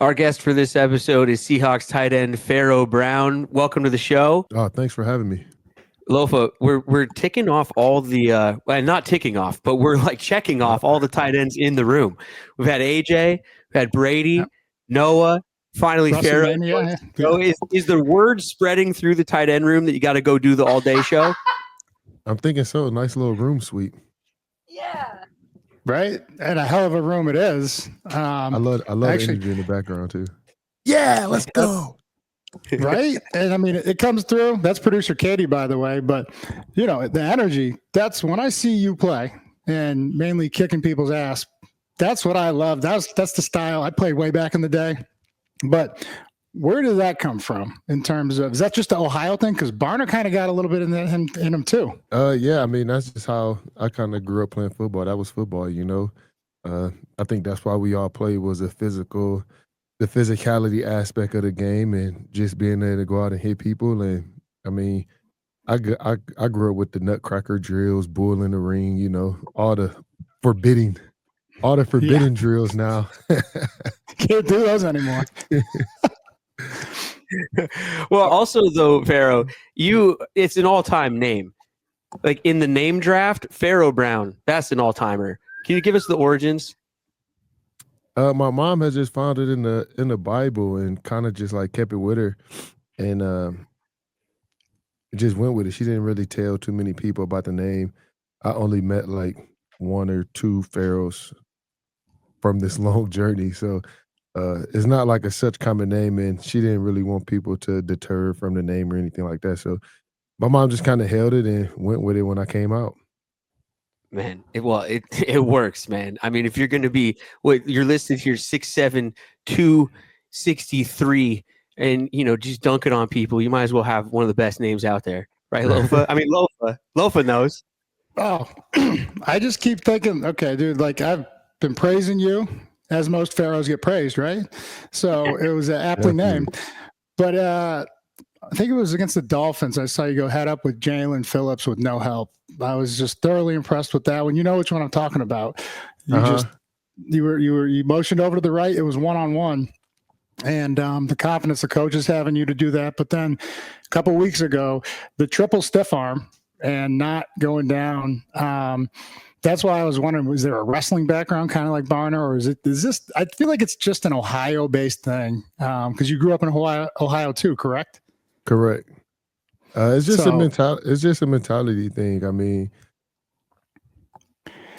Our guest for this episode is Seahawks tight end Pharaoh Brown. Welcome to the show. Oh, thanks for having me. Lofa, we're ticking off all the well, not ticking off, but we're like checking off all the tight ends in the room. We've had AJ, we've had Brady, Yep. Noah, finally Pharaoh. WrestleMania. So is the word spreading through the tight end room that you got to go do the all day show? I'm thinking so. Nice little room suite. Yeah. Right? And a hell of a room it is. I love actually, energy in the background too. Yeah, let's go. Right? And I mean, it comes through. That's producer Katie, by the way. But, you know, the energy, that's when I see you play and mainly kicking people's ass. That's what I love. That's the style I played way back in the day. But where did that come from in terms of, is that just the Ohio thing? Because Barner kind of got a little bit in him too. Yeah, I mean, that's just how I kind of grew up playing football. That was football, you know. I think that's why we all played was the physicality aspect of the game and just being able to go out and hit people. And I mean, I grew up with the nutcracker drills, bull in the ring, you know, all the forbidden drills now. Can't do those anymore. Well, also though, Pharaoh, it's an all-time name. Like in the name draft, Pharaoh Brown, that's an all-timer. Can you give us the origins? My mom has just found it in the Bible and kind of just like kept it with her, and just went with it. She didn't really tell too many people about the name. I only met like one or two pharaohs from this long journey, so it's not like a such common name, and she didn't really want people to deter from the name or anything like that. So my mom just kind of held it and went with it when I came out. Man, it works, man. I mean, if you're going to be you're listed here 6'7", 263, and just dunking on people, you might as well have one of the best names out there, right, Lofa? I mean, Lofa knows. Oh, I just keep thinking, okay, dude, like I've been praising you as most pharaohs get praised, right? So it was aptly named, but I think it was against the Dolphins. I saw you go head up with Jalen Phillips with no help. I was just thoroughly impressed with that one. You know which one I'm talking about. You motioned over to the right. It was one-on-one. And the confidence the coach is having you to do that. But then a couple of weeks ago, the triple stiff arm and not going down. That's why I was wondering, was there a wrestling background kind of like Barner, or is this, I feel like it's just an Ohio-based thing because you grew up in Ohio too, correct? Correct. It's just a mentality thing. I mean,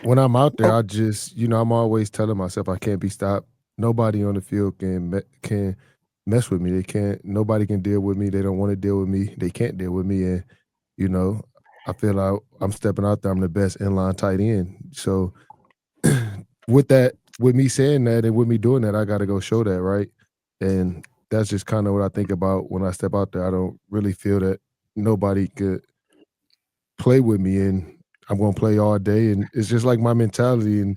when I'm out there, I just, I'm always telling myself I can't be stopped. Nobody on the field can mess with me. Nobody can deal with me. They don't want to deal with me. They can't deal with me. And, I feel like I'm stepping out there. I'm the best inline tight end. So with me saying that and with me doing that, I got to go show that, right? And that's just kind of what I think about when I step out there. I don't really feel that nobody could play with me, and I'm going to play all day. And it's just like my mentality. And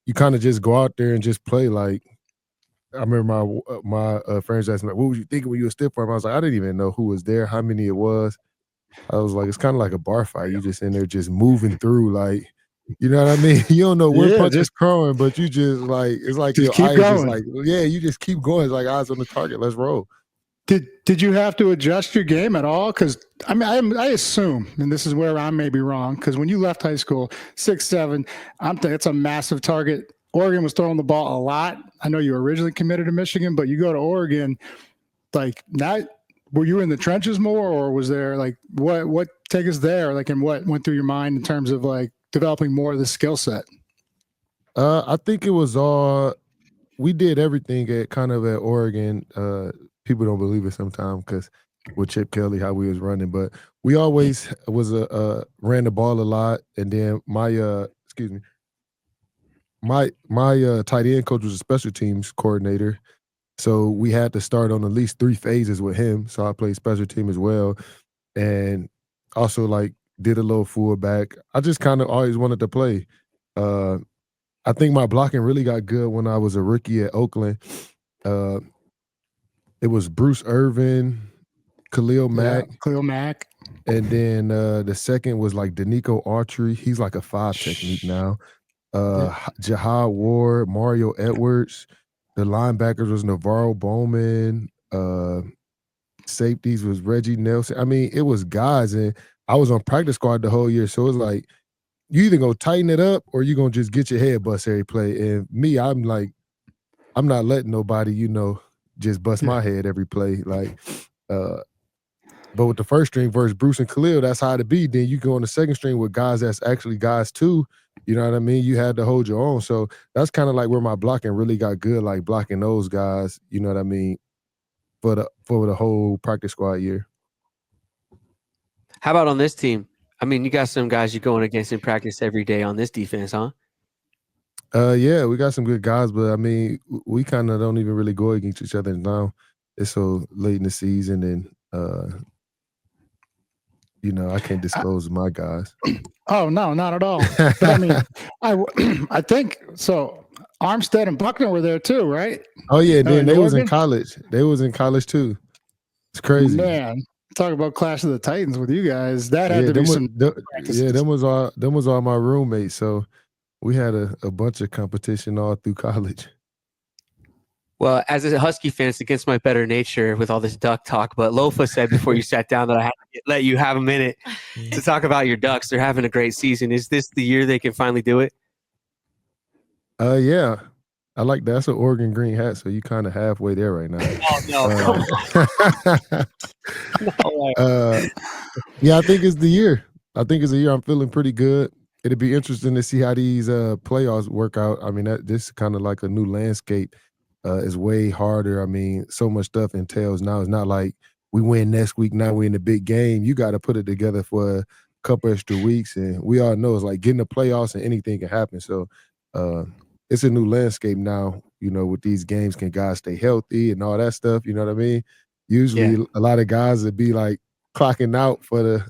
you kind of just go out there and just play. Like, I remember my friends asked me, like, what was you thinking when you were stiff arm? I was like, I didn't even know who was there, how many it was. I was like, it's kind of like a bar fight. You just in there just moving through, like, you know what I mean? You don't know where punch is throwing, but you just like, it's like just your keep eyes going. just like, yeah, you just keep going. It's like eyes on the target. Let's roll. Did you have to adjust your game at all? Because I mean, I assume, and this is where I may be wrong, because when you left high school, 6'7", I'm thinking it's a massive target. Oregon was throwing the ball a lot. I know you were originally committed to Michigan, but you go to Oregon, like not. Were you in the trenches more, or was there like what take us there? Like, and what went through your mind in terms of like developing more of the skill set? I think it was all we did everything at Oregon. People don't believe it sometimes because with Chip Kelly how we was running, but we always ran the ball a lot. And then my tight end coach was a special teams coordinator. So we had to start on at least 3 phases with him. So I played special team as well. And also like did a little fullback. I just kind of always wanted to play. I think my blocking really got good when I was a rookie at Oakland. It was Bruce Irvin, Khalil Mack. And then the second was like Danico Autry. He's like a 5 technique now. Jahad Ward, Mario Edwards. The linebackers was Navarro Bowman. Safeties was Reggie Nelson. I mean, it was guys, and I was on practice squad the whole year. So it was like you either gonna tighten it up or you gonna just get your head bust every play. And me, I'm like, I'm not letting nobody, just bust my head every play. Like, but with the first string versus Bruce and Khalil, that's how it be. Then you go on the second string with guys that's actually guys too. You know what I mean? You had to hold your own. So that's kind of like where my blocking really got good, like blocking those guys, you know what I mean, for the whole practice squad year. How about on this team? I mean, you got some guys you're going against in practice every day on this defense, huh? Yeah, we got some good guys, but I mean, we kind of don't even really go against each other now. It's so late in the season, and I can't disclose my guys. Oh no, not at all. But I mean, I think so. Armstead and Buckner were there too, right? Oh yeah, then they was in Oregon? college. They was in college too. It's crazy. Man, talk about Clash of the Titans with you guys. That had to be some practices. them was all my roommates. So we had a bunch of competition all through college. Well, as a Husky fan, it's against my better nature with all this duck talk. But Lofa said before you sat down that I had to let you have a minute to talk about your Ducks. They're having a great season. Is this the year they can finally do it? Yeah. I like that. That's an Oregon green hat, so you kind of halfway there right now. Oh no! Yeah, I think it's the year. I'm feeling pretty good. It'll be interesting to see how these playoffs work out. I mean, this is kind of like a new landscape. It's way harder. I mean, so much stuff entails now. It's not like we win next week, now we're in the big game. You got to put it together for a couple extra weeks, and we all know it's like getting the playoffs and anything can happen. So it's a new landscape now, with these games. Can guys stay healthy and all that stuff? You know what I mean? Usually a lot of guys would be like clocking out for the,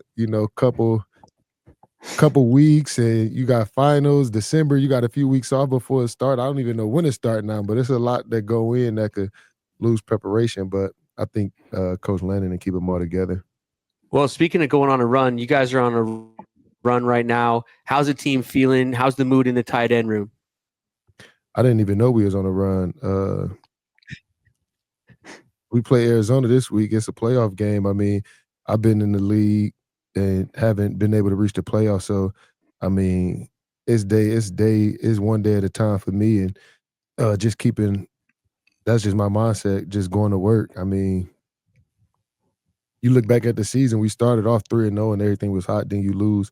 couple weeks, and you got finals, December, you got a few weeks off before it starts. I don't even know when it starts now, but it's a lot that go in that could lose preparation. But I think Coach Landon and keep them all together. Well, speaking of going on a run, you guys are on a run right now. How's the team feeling? How's the mood in the tight end room? I didn't even know we was on a run. We play Arizona this week. It's a playoff game. I mean, I've been in the league and haven't been able to reach the playoffs. So, I mean, it's one day at a time for me, and that's just my mindset, just going to work. I mean, you look back at the season, we started off 3-0 and everything was hot. Then you lose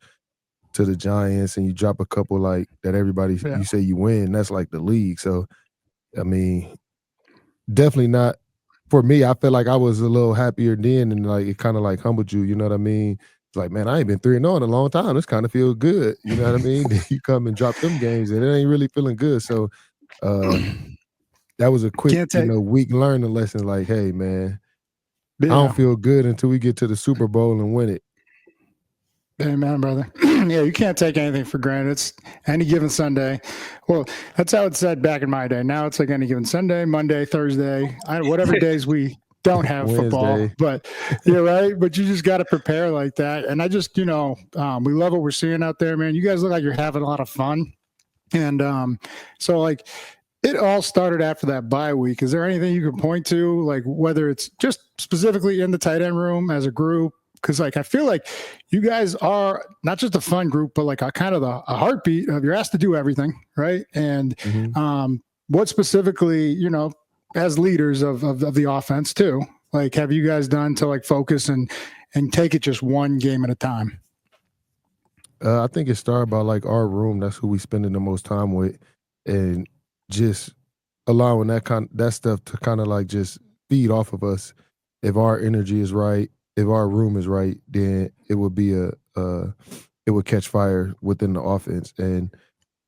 to the Giants and you drop a couple like that you say you win. That's like the league. So, I mean, definitely not. For me, I feel like I was a little happier then, and like it kind of like humbled you. You know what I mean? It's like, man, I ain't been 3-0 in a long time. This kind of feels good. You know what I mean? Then you come and drop them games, and it ain't really feeling good. So that was a quick, week learning lesson. Like, hey, man, I don't feel good until we get to the Super Bowl and win it. Amen, brother. Yeah, you can't take anything for granted. It's any given Sunday. Well, that's how it's said back in my day. Now it's like any given Sunday, Monday, Thursday, whatever days we don't have football. But you're right. But you just got to prepare like that. And I just, we love what we're seeing out there, man. You guys look like you're having a lot of fun. And so like it all started after that bye week. Is there anything you can point to, like whether it's just specifically in the tight end room as a group? Because like I feel like you guys are not just a fun group, but like a kind of a heartbeat of you're asked to do everything, right? And what specifically, as leaders of the offense too, like have you guys done to like focus and take it just one game at a time? I think it started by like our room. That's who we spending the most time with, and just allowing that stuff to kind of like just feed off of us. If our energy is right, if our room is right, then it would be it would catch fire within the offense. And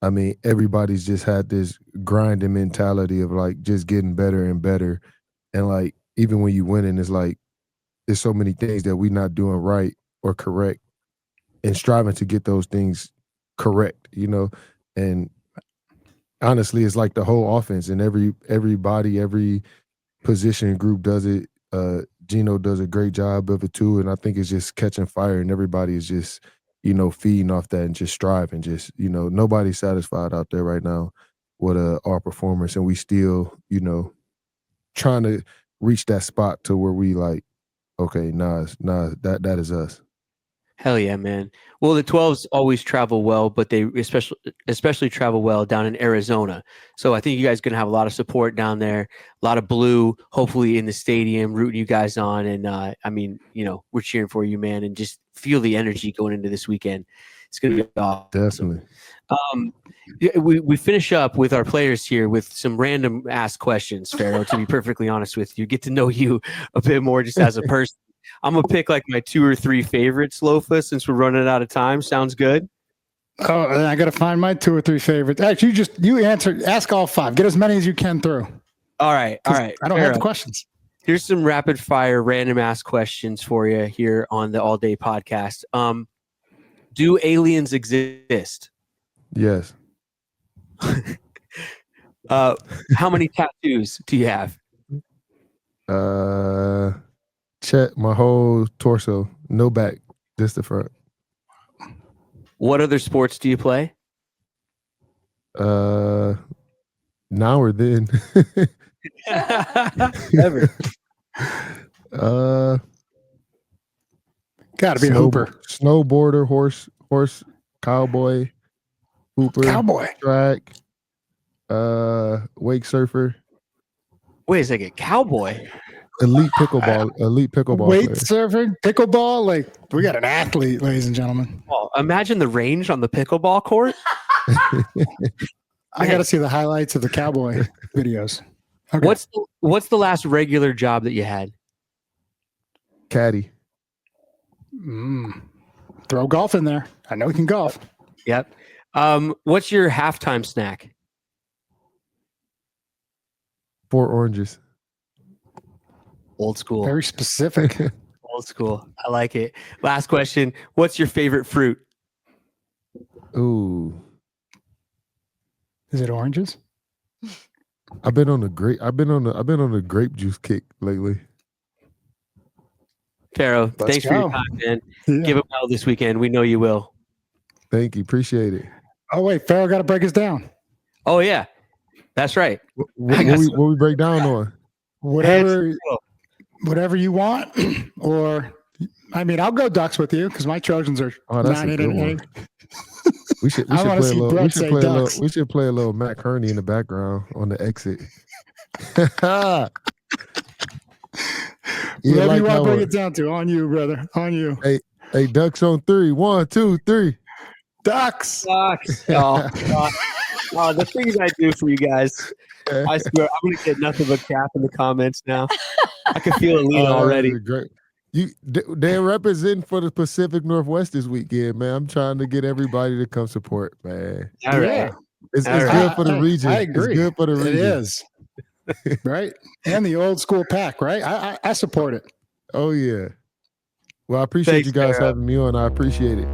I mean, everybody's just had this grinding mentality of like just getting better and better. And like, even when you winning, it's like, there's so many things that we're not doing right or correct, and striving to get those things correct, and honestly, it's like the whole offense, and everybody, every position group does it. Gino does a great job of it too, and I think it's just catching fire, and everybody is just, feeding off that and just striving. Just, nobody's satisfied out there right now. our performance, and we still, trying to reach that spot to where we like, okay, that is us. Hell yeah, man. Well, the 12s always travel well, but they especially travel well down in Arizona. So I think you guys are going to have a lot of support down there, a lot of blue, hopefully in the stadium, rooting you guys on. And I mean, we're cheering for you, man, and just feel the energy going into this weekend. It's going to be awesome. Definitely. We finish up with our players here with some random ass questions, Pharaoh, to be perfectly honest with you. Get to know you a bit more just as a person. I'm going to pick like my 2 or 3 favorites, Lofa, since we're running out of time. Sounds good? Oh, I got to find my 2 or 3 favorites. Actually, you ask all 5. Get as many as you can through. All right. I don't have the questions. Here's some rapid fire random ass questions for you here on the All Day Podcast. Do aliens exist? Yes. How many tattoos do you have? Check my whole torso, no back, just the front. What other sports do you play? Now or then. Ever. Got to be a hooper, snowboarder, horse, cowboy, hooper, track, wake surfer. Wait a second, cowboy. Elite pickleball weight player. surfing, pickleball. Like, we got an athlete, ladies and gentlemen. Oh, imagine the range on the pickleball court. I got to see the highlights of the cowboy videos. Okay. What's the last regular job that you had? Caddy. Throw golf in there. I know he can golf. Yep. What's your halftime snack? 4 oranges. Old school. Very specific. Old school. I like it. Last question. What's your favorite fruit? Ooh. Is it oranges? I've been on a grape juice kick lately. Pharaoh, thanks for your time, man. Yeah. Give it well this weekend. We know you will. Thank you. Appreciate it. Oh, wait. Pharaoh got to break us down. Oh, yeah. That's right. What we break down on? Whatever you want. Or, I mean, I'll go Ducks with you because my Trojans are 9-8. We should play a little Matt Kearney in the background on the exit. Whatever you want to bring it down to. On you, brother. On you. Hey, Ducks on 3. 1, 2, 3. Ducks. Oh, the things I do for you guys. I swear, I'm going to get nothing but cap in the comments now. I can feel it lean already. Great. They're representing for the Pacific Northwest this weekend, man. I'm trying to get everybody to come support, man. All right. It's good for the region. I agree. It's good for the region. It is. Right? And the old school pack, right? I support it. Oh, yeah. Well, I appreciate you guys having me on. I appreciate it.